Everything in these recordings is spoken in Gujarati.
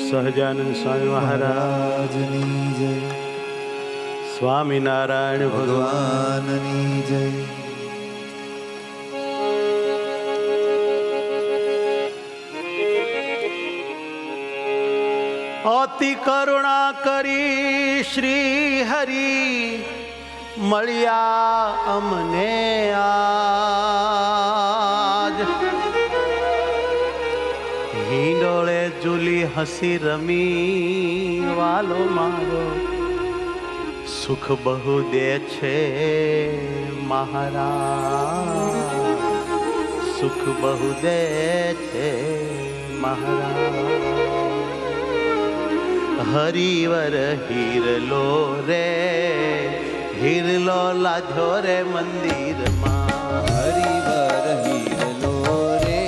સહજાનંદ સ્વામી મહારાજની જય, સ્વામિનારાયણ ભગવાનની જય. અતિ કરુણા કરી શ્રી હરિ મળ્યા અમને આજ. હિંડોળે ઝૂલી હસી રમી વાલો મારો સુખ બહુ દે છે મહારાજ, સુખ બહુ દે છે મહારાજ. હરિવર હીરલો રે હીરલો લાધો રે મંદિરમાં. હરિવર હીરલો રે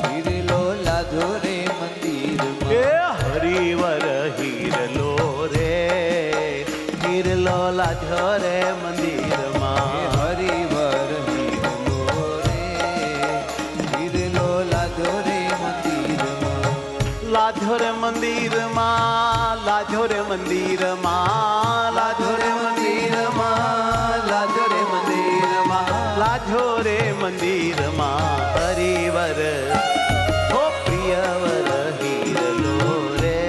હીરલો લાધો રે મંદિરમાં. એ હરિવર હીરલો રે હીરલો લાધો રે મંદિરમાં. હરિવર હીરલો રે હીરલો લાધો રે મંદિરમાં. લાધો રે મંદિરમાં, લાધો રે મંદિરમાં, લાધો રે મંદિરમાં, લાધો રે મંદિરમાં, લાધો રે મંદિરમાં. હરિવર ઓ પ્રિયવર હીરલો રે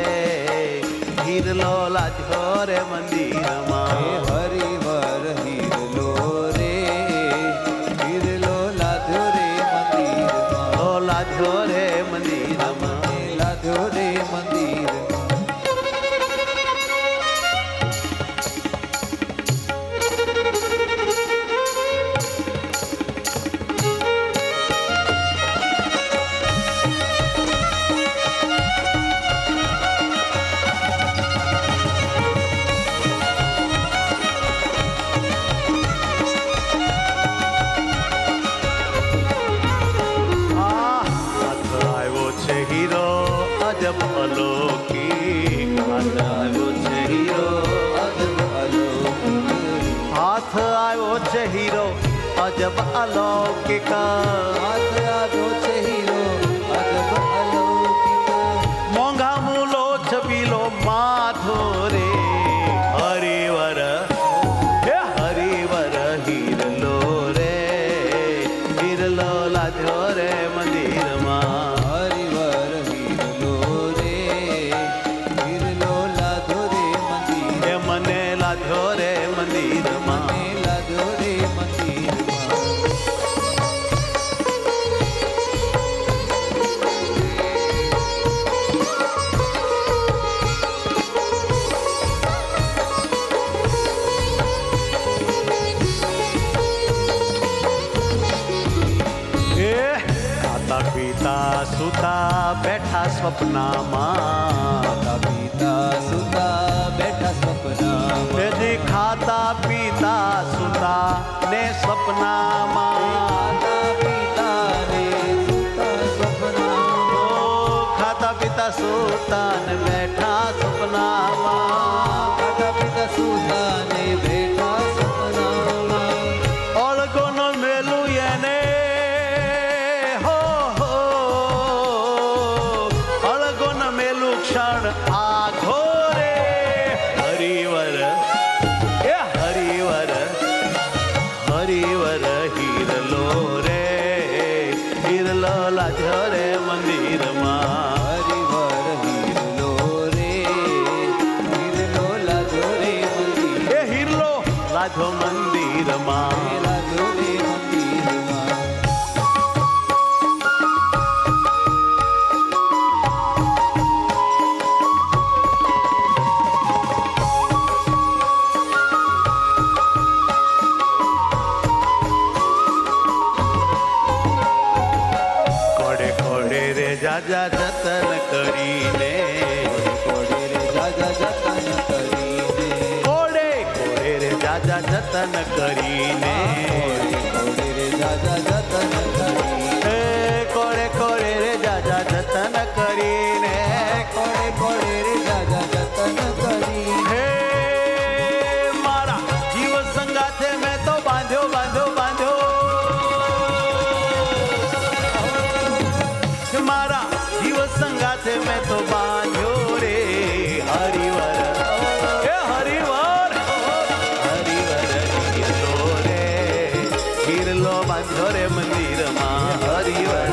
હીરલો લાધો રે મંદિરમાં. હરિવર હીરલો રે હીરલો લાધો રે મંદિરમાં. ઓ લાધો રે મંદિરમાં, લાધો રે મંદિરમાં. અજબ અલૌકિક હાથ આવ્યો છે હીરો, અજબ અલૌકિક હાથ આવ્યો છે હીરો અજબ અલૌકિક. હાથ આવ્યો છે હીરો અજબ અલૌકિક. મોંઘા મૂલો છબીલો માથો રે હરિવર હે હરિવર હીરલો રે હીરલો લાધ્યો રે મંદિરમાં. હરિવર હીરલો રે હીરલો લાધો રે મંદિર. એ મને લાધ્યો રે મંદિરમાં. મને લાધો રે મંદિરમાં. ખાતા પીતા સુતા બેઠા સ્વપ્નમાં. માતા પિતા સુતા બેઠા સપનામાં. તેથી ખાતા પીતા સુતા ને સપનામાં. માતા પિતા ને સુતા સપનામાં. ઓ ખાતા પીતા સુતા ને બેઠા સપનામાં. માતા પિતા સુતા ને બેઠા સપનામાં. ઓળગો નો મેલું એને હો હો અળગો ન મેલું ક્ષણ આઘો રે હરિવર એ હરિવર હરિવર હીરલો રે હીરલો લાધ્યો રે મંદિરમાં. હરિવર હીરલો રે હીરલો લાધો રે મંદિર. એ હીરલો લાધો મંદિરમાં. લાધો રે મંદિરમાં. કોડે કોડે રે જાજા જતન કરીને. કોડે રે જાજા જતન કરીને. કોડે કોડે રે જાજા જતન કરીને. કોડે રે જાજા જતન કરીને. એ કોડે કોડે રે જાજા જતન કરીને. કોડે કોડે રે જાજા જતન કરીને. હે મારા જીવ સંગાથે મેં તો બાંધ્યો બાંધ્યો બાંધ્યો. મારા જીવ સંગાથે મેં મેં તો બાંધ્યો રે હરિવર એ હરિવર હીરલો રે હીરલો બાંધ્યો રે મંદિરમાં હરિવર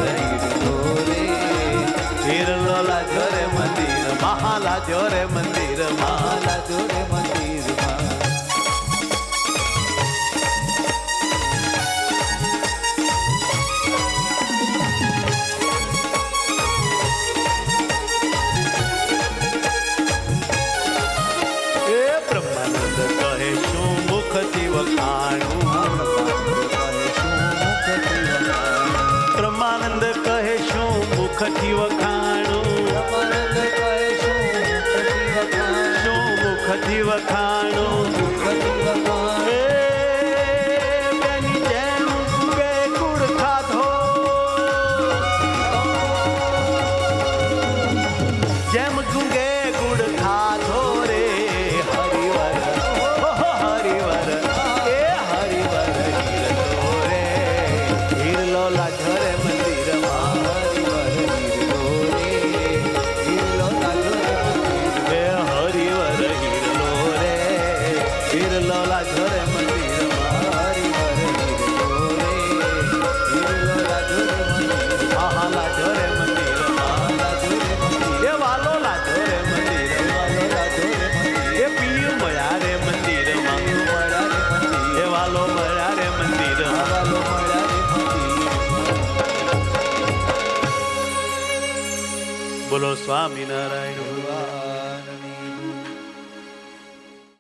હીરલો લાજો રે મંદિર મહાલાજો રે મંદિરમાં લાજો રે મંદિરમાં એ બ્રહ્માનંદ કહે શું મુખથી વખાણું બ્રહ્માનંદ કહે શું મુખથી વખાણું શું મુખથી વખાણું એ બેની જેમ ગુગે ગુડ ખાધો જેમ ગુગે ગુડ ખાધો રે હરિવર હરિવર એ હરિવર હીરલો રે હીરલો લાજો રે મંદિરમાં એ હરિવર હીરલો રે હીરલો લાજો રે મંદિરમાં આહા લાજો રે મંદિરમાં એ વાલો લાજો રે મંદિરમાં એ પીર મળ્યા રે મંદિરમાં એ વાલો મળ્યા રે મંદિરમાં બોલો સ્વામિનારાયણ